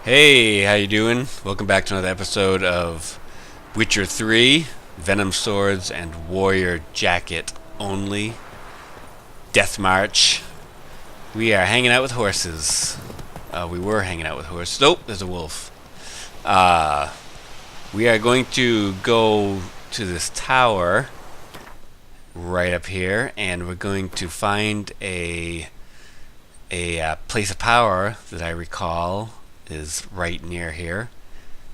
Hey, how you doing? Welcome back to another episode of Witcher 3, Venom Swords and Warrior Jacket only. Deathmarch. We are hanging out with horses. We were hanging out with horses. Nope, there's a wolf. We are going to go to this tower right up here, and we're going to find a place of power that I recall is right near here,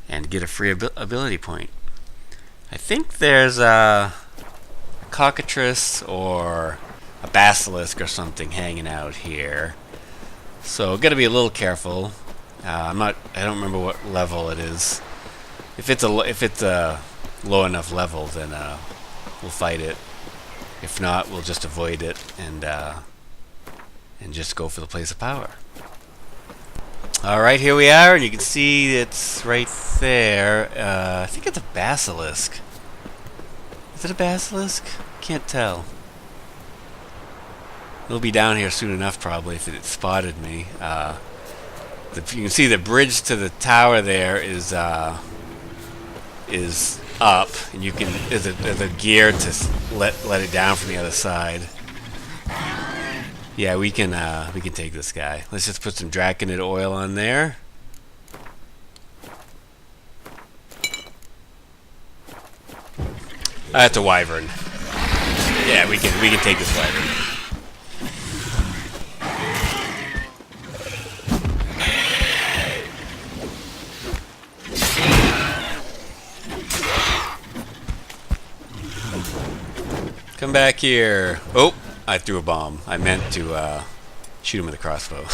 and get a free ability point. I think there's a cockatrice or a basilisk or something hanging out here, so gotta be a little careful. I don't remember what level it is. If it's a low enough level, then we'll fight it. If not, we'll just avoid it and just go for the place of power. Alright, here we are, and you can see it's right there. I think it's a basilisk. Is it a basilisk? Can't tell. It'll be down here soon enough, probably, if it spotted me. You can see the bridge to the tower there is up, and you can there's a gear to let it down from the other side. Yeah, we can take this guy. Let's just put some Draconid oil on there. That's a wyvern. Yeah, we can take this wyvern. Come back here. Oh, I threw a bomb. I meant to shoot him with a crossbow.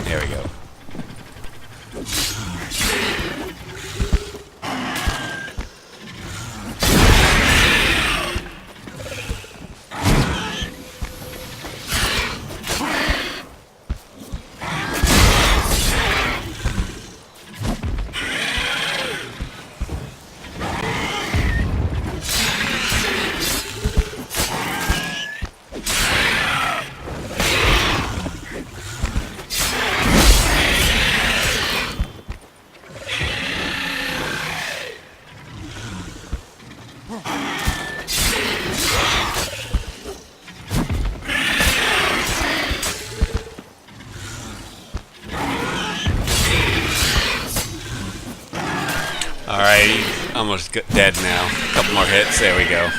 There we go. Alright, he's almost dead now. A couple more hits, there we go.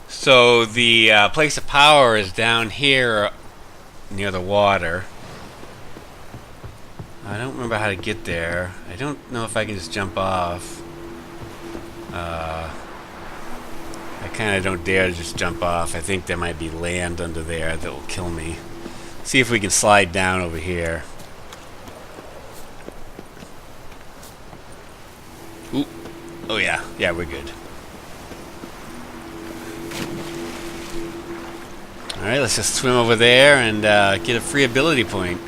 So the place of power is down here near the water. I don't remember how to get there. I don't know if I can just jump off. I kind of don't dare to just jump off. I think there might be land under there that will kill me. See if we can slide down over here. Ooh. Oh yeah. Yeah, we're good. Alright, let's just swim over there and get a free ability point.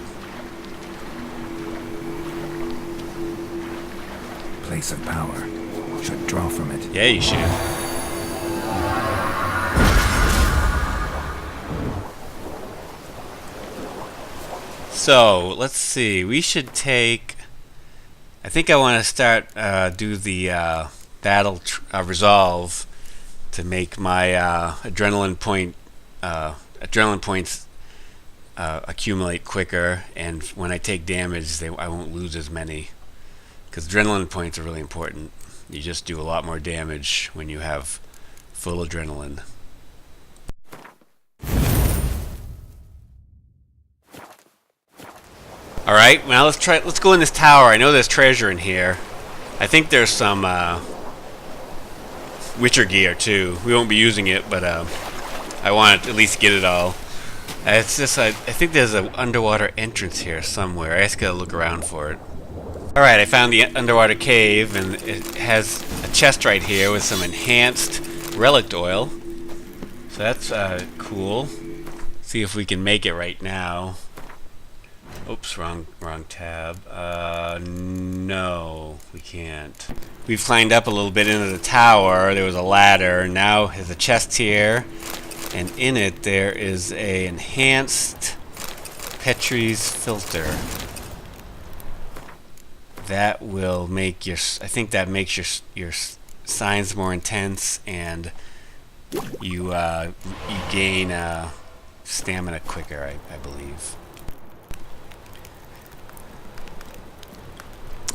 Place of power. Should draw from it. Yeah, you should. So, let's see. We should take... I think I want to start, do the battle resolve to make my adrenaline points accumulate quicker, and when I take damage, I won't lose as many. Because adrenaline points are really important. You just do a lot more damage when you have full adrenaline. Alright, now let's go in this tower. I know there's treasure in here. I think there's some Witcher gear too. We won't be using it, but I want to at least get it all. It's just I think there's an underwater entrance here somewhere. I just gotta look around for it. Alright, I found the underwater cave, and it has a chest right here with some enhanced relic oil. So that's cool. See if we can make it right now. Oops, wrong tab. No, we can't. We've climbed up a little bit into the tower. There was a ladder. Now there's a chest here. And in it there is a enhanced Petrie's filter. That will make your, I think that makes your signs more intense, and you gain stamina quicker, I believe.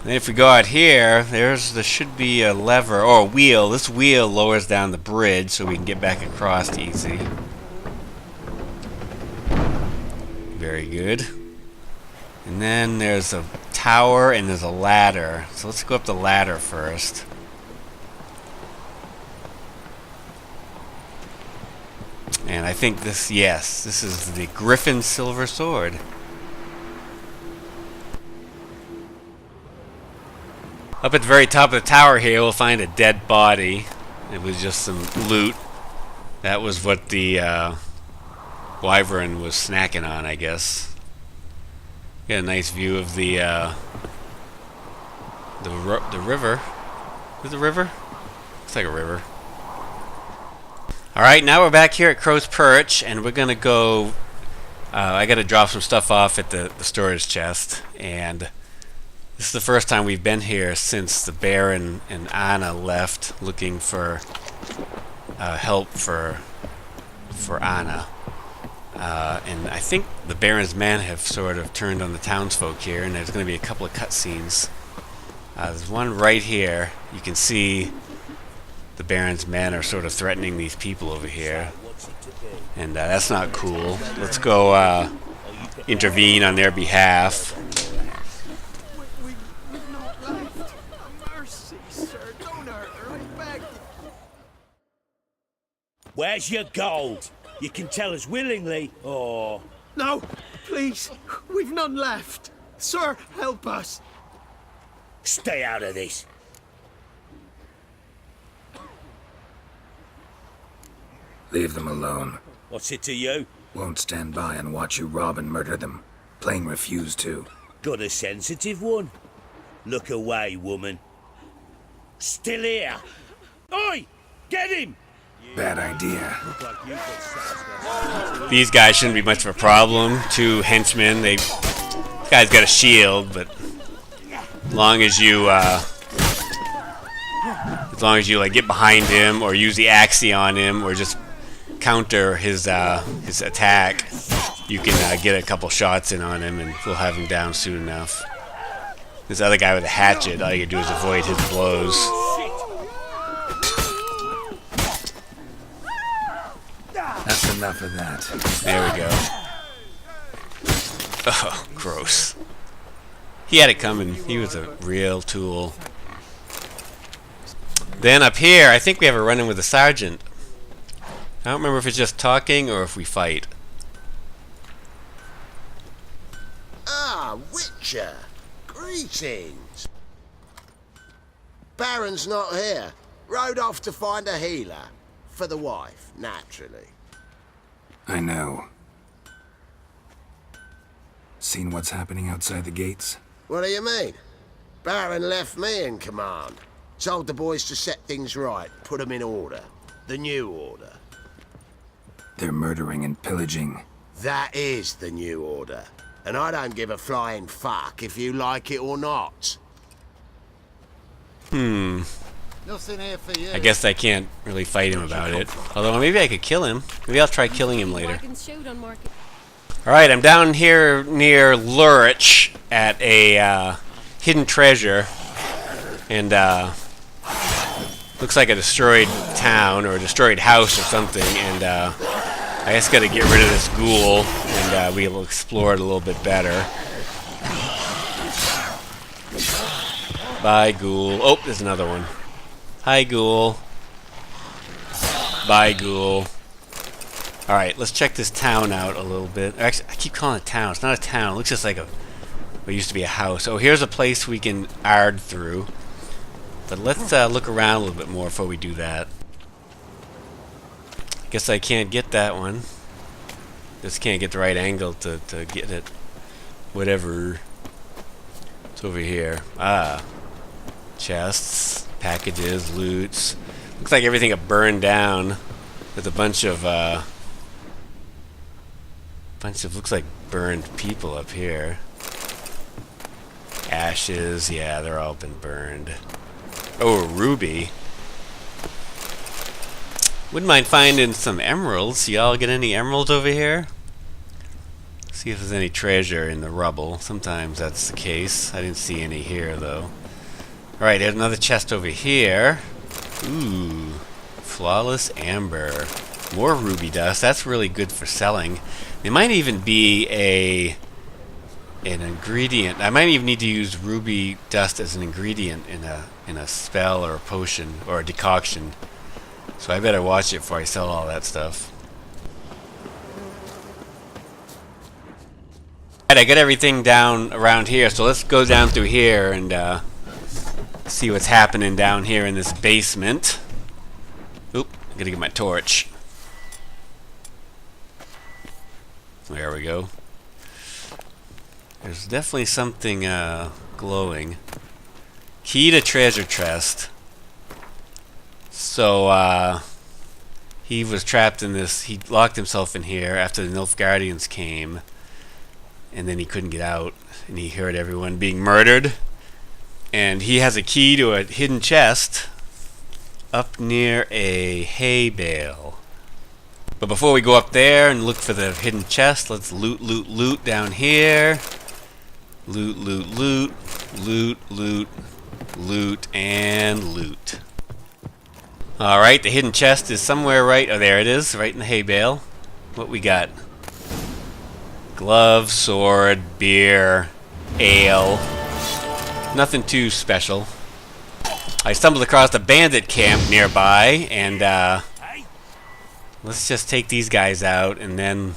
And if we go out here, there should be a lever or a wheel. This wheel lowers down the bridge so we can get back across easy. Very good. And then there's a tower and there's a ladder. So let's go up the ladder first. And I think this is the Griffin Silver Sword. Up at the very top of the tower here, we'll find a dead body. It was just some loot. That was what the wyvern was snacking on, I guess. Got a nice view of the river. Is it a river? Looks like a river. Alright, now we're back here at Crow's Perch, and we're gonna go... I gotta drop some stuff off at the storage chest, and this is the first time we've been here since the Baron and Anna left looking for help for Anna. And I think the Baron's men have sort of turned on the townsfolk here, and there's going to be a couple of cutscenes. There's one right here. You can see the Baron's men are sort of threatening these people over here, and that's not cool. Let's go intervene on their behalf. Where's your gold? You can tell us willingly, or... No, please, we've none left. Sir, help us. Stay out of this. Leave them alone. What's it to you? Won't stand by and watch you rob and murder them. Plain refuse to. Got a sensitive one? Look away, woman. Still here. Oi! Get him! Bad idea. These guys shouldn't be much of a problem. Two henchmen. This guy's got a shield, but as long as you like get behind him or use the Axie on him or just counter his attack, you can get a couple shots in on him, and we'll have him down soon enough. This other guy with a hatchet, all you can do is avoid his blows. That's enough of that. There we go. Oh, gross. He had it coming. He was a real tool. Then up here, I think we have a run-in with the sergeant. I don't remember if it's just talking or if we fight. Ah, Witcher. Greetings. Baron's not here. Rode off to find a healer. For the wife, naturally. I know. Seen what's happening outside the gates? What do you mean? Baron left me in command. Told the boys to set things right, put them in order. The new order. They're murdering and pillaging. That is the new order. And I don't give a flying fuck if you like it or not. Nothing here for you. I guess I can't really fight him about it. Although maybe I could kill him. Maybe I'll try killing him later. Alright, I'm down here near Lurich at a hidden treasure. And looks like a destroyed town or a destroyed house or something. And I just gotta get rid of this ghoul, and we'll explore it a little bit better. Bye, ghoul. Oh, there's another one. Hi, ghoul. Bye, ghoul. Alright, let's check this town out a little bit. Actually, I keep calling it town. It's not a town. It looks just like what used to be a house. Oh, here's a place we can ard through. But let's look around a little bit more before we do that. Guess I can't get that one. Just can't get the right angle to get it. Whatever. It's over here. Ah. Chests, packages, loots. Looks like everything got burned down with a bunch of Bunch of, looks like burned people up here. Ashes, yeah, they're all been burned. Oh, a ruby. Wouldn't mind finding some emeralds. Y'all get any emeralds over here? See if there's any treasure in the rubble. Sometimes that's the case. I didn't see any here, though. Alright, there's another chest over here. Ooh. Flawless amber. More ruby dust. That's really good for selling. There might even be an ingredient. I might even need to use ruby dust as an ingredient in a spell or a potion or a decoction. So I better watch it before I sell all that stuff. Alright, I got everything down around here, so let's go down through here and see what's happening down here in this basement. Oop, I gotta get my torch. There we go. There's definitely something glowing. Key to treasure chest. So he was trapped in this. He locked himself in here after the Nilfgaardians came, and then he couldn't get out, and he heard everyone being murdered. And he has a key to a hidden chest up near a hay bale. But before we go up there and look for the hidden chest, let's loot down here. Loot, and loot. Alright, the hidden chest is somewhere right... Oh, there it is, right in the hay bale. What we got? Glove, sword, beer, ale. Nothing too special. I stumbled across a bandit camp nearby, and let's just take these guys out and then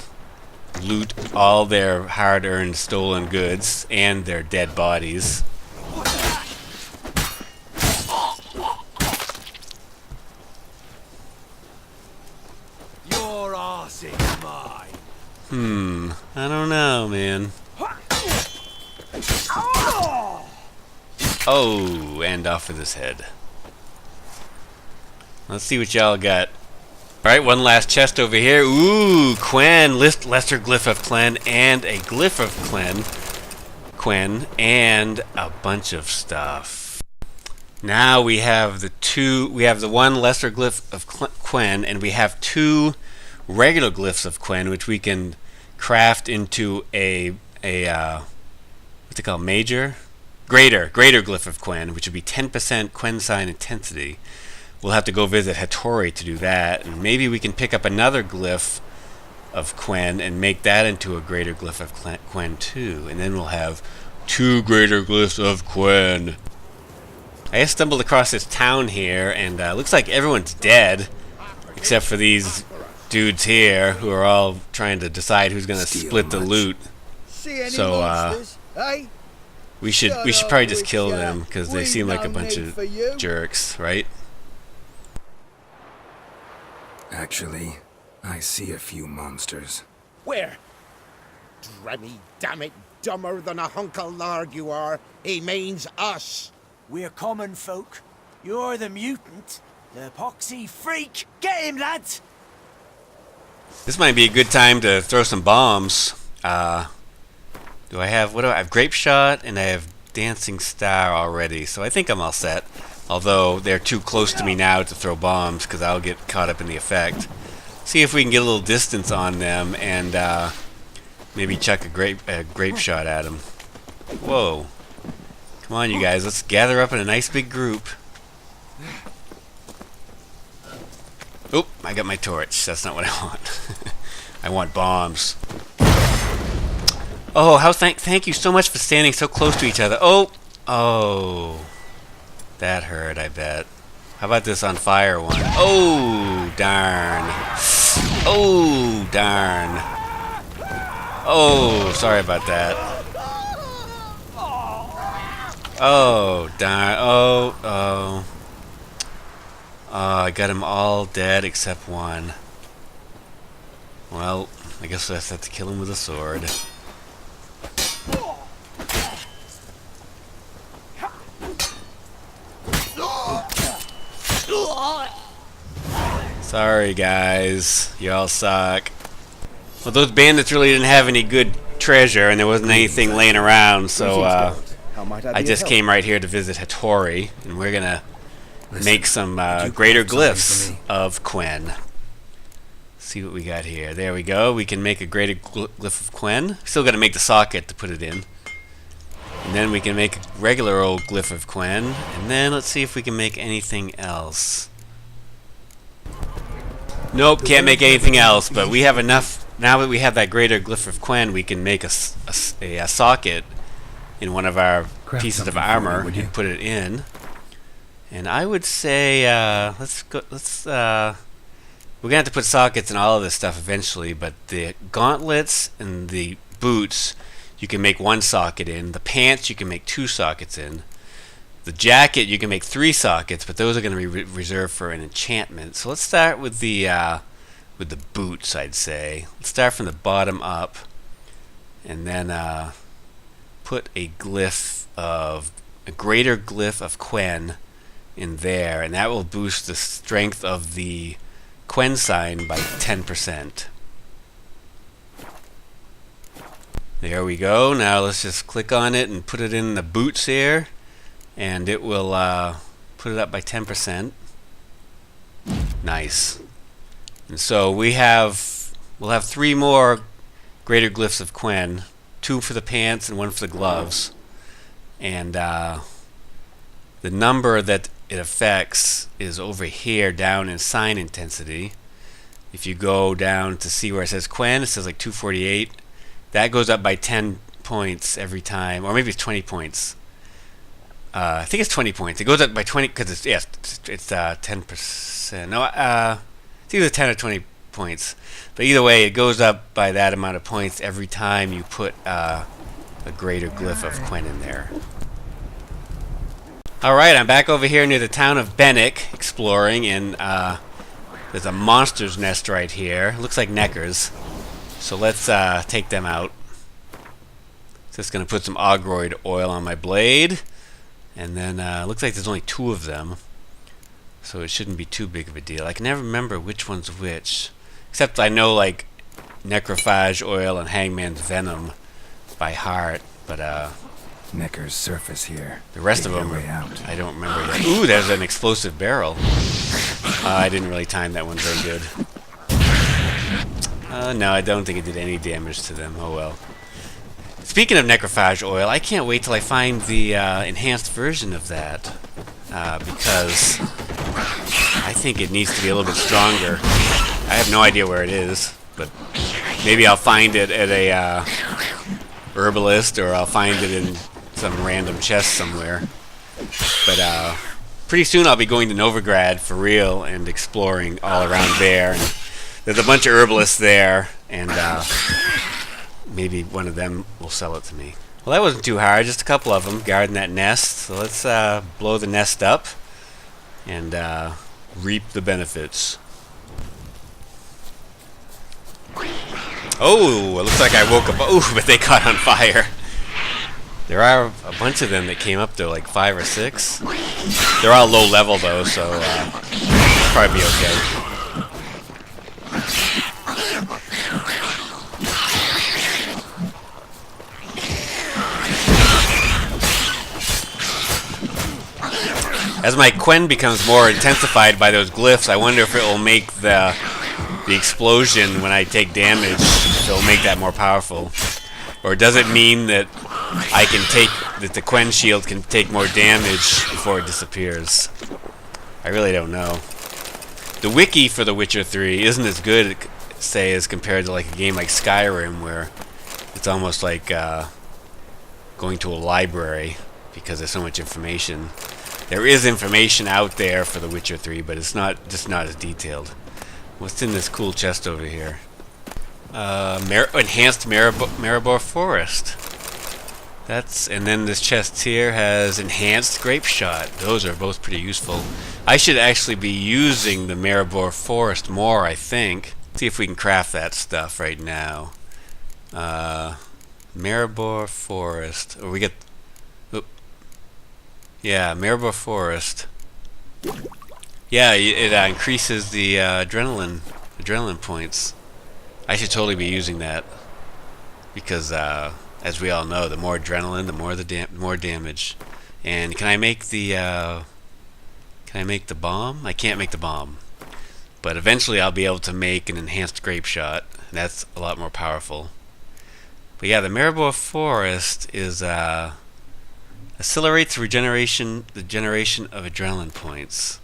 loot all their hard-earned stolen goods and their dead bodies. Your arse is mine. I don't know, man. Oh, and off with his head. Let's see what y'all got. Alright, one last chest over here. Ooh, Quen, lesser glyph of Quen, and a glyph of Quen, and a bunch of stuff. Now we have the one lesser glyph of Quen, and we have two regular glyphs of Quen, which we can craft into a what's it called, greater glyph of Quen, which would be 10% Quen sign intensity. We'll have to go visit Hattori to do that, and maybe we can pick up another glyph of Quen and make that into a greater glyph of Quen too, and then we'll have two greater glyphs of Quen. I just stumbled across this town here, and looks like everyone's dead, except for these dudes here who are all trying to decide who's going to split the loot. So we should probably just kill them because they seem like a bunch of jerks, right? Actually, I see a few monsters. Where? Drammy, damn it, dumber than a hunk of lard you are. He means us. We're common folk. You're the mutant, the poxy freak. Get him, lads! This might be a good time to throw some bombs. Do I have grape shot and I have dancing star already, so I think I'm all set. Although they're too close to me now to throw bombs because I'll get caught up in the effect. See if we can get a little distance on them and maybe chuck a grape shot at them. Whoa. Come on, you guys. Let's gather up in a nice big group. Oop, I got my torch. That's not what I want. I want bombs. Oh, thank you so much for standing so close to each other. Oh. That hurt, I bet. How about this on fire one? Oh, darn. Oh, darn. Oh, sorry about that. Oh, darn. Oh. I got them all dead except one. Well, I guess I have to kill him with a sword. Sorry, guys. Y'all suck. Well, those bandits really didn't have any good treasure, and there wasn't anything laying around, so I just came right here to visit Hattori, and we're gonna make some greater glyphs of Quen. See what we got here. There we go. We can make a greater glyph of Quen. Still got to make the socket to put it in. And then we can make a regular old glyph of Quen. And then let's see if we can make anything else. Nope, can't make anything else. But we have enough. Now that we have that greater glyph of Quen, we can make a socket in one of our pieces of armor and put it in. And I would say we're gonna have to put sockets in all of this stuff eventually, but the gauntlets and the boots you can make one socket in. The pants you can make 2 sockets in. The jacket you can make 3 sockets, but those are going to be reserved for an enchantment. So let's start with the boots, I'd say. Let's start from the bottom up, and then put a greater glyph of Quen in there, and that will boost the strength of the Quen sign by 10%. There we go. Now let's just click on it and put it in the boots here, and it will put it up by 10%. Nice. And so we'll have 3 more greater glyphs of Quen, 2 for the pants and 1 for the gloves. And the number that it affects is over here down in sign intensity. If you go down to see where it says Quen, it says like 248. That goes up by 10 points every time, or maybe it's 20 points. I think it's 20 points. It goes up by 20 because it's 10%. No, it's either 10 or 20 points. But either way, it goes up by that amount of points every time you put a greater glyph of Quen in there. Alright, I'm back over here near the town of Bennick, exploring, and there's a monster's nest right here. Looks like Neckers. So let's take them out. Just going to put some Ogroid oil on my blade. And then looks like there's only 2 of them. So it shouldn't be too big of a deal. I can never remember which one's which. Except I know like Necrophage oil and Hangman's Venom by heart. But Necker's surface here. the rest of them, I don't remember yet. Ooh, there's an explosive barrel. I didn't really time that one very good. No, I don't think it did any damage to them. Oh well. Speaking of Necrophage oil, I can't wait till I find the enhanced version of that. Because I think it needs to be a little bit stronger. I have no idea where it is, but maybe I'll find it at a herbalist, or I'll find it in some random chest somewhere. But pretty soon I'll be going to Novigrad for real and exploring all around there. And there's a bunch of herbalists there, and maybe one of them will sell it to me. Well, that wasn't too hard, just a couple of them guarding that nest. So let's blow the nest up and reap the benefits. Oh, it looks like I woke up. Oh, but they caught on fire. There are a bunch of them that came up though, like 5 or 6. They're all low level though, so probably be okay. As my Quen becomes more intensified by those glyphs, I wonder if it will make the explosion when I take damage, if it will make that more powerful. Or does it mean that that the Quen shield can take more damage before it disappears? I really don't know. The wiki for The Witcher 3 isn't as good, say, as compared to like a game like Skyrim, where it's almost like going to a library because there's so much information. There is information out there for The Witcher 3, but it's just not as detailed. What's in this cool chest over here? Enhanced Maribor Forest. And then this chest here has enhanced grape shot. Those are both pretty useful. I should actually be using the Maribor Forest more, I think. See if we can craft that stuff right now. Maribor Forest. Or we get. Yeah, Maribor Forest. Yeah, it increases the adrenaline points. I should totally be using that because, as we all know, the more adrenaline, the more damage. And can I make the bomb? I can't make the bomb, but eventually I'll be able to make an enhanced grape shot. And that's a lot more powerful. But yeah, the Maribor Forest is accelerates the generation of adrenaline points.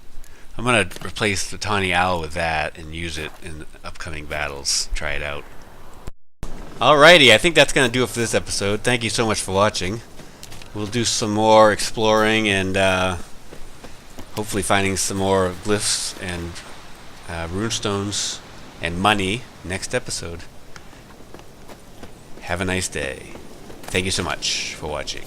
I'm gonna replace the Tawny Owl with that and use it in upcoming battles. Try it out. Alrighty, I think that's gonna do it for this episode. Thank you so much for watching. We'll do some more exploring and hopefully finding some more glyphs and runestones and money next episode. Have a nice day. Thank you so much for watching.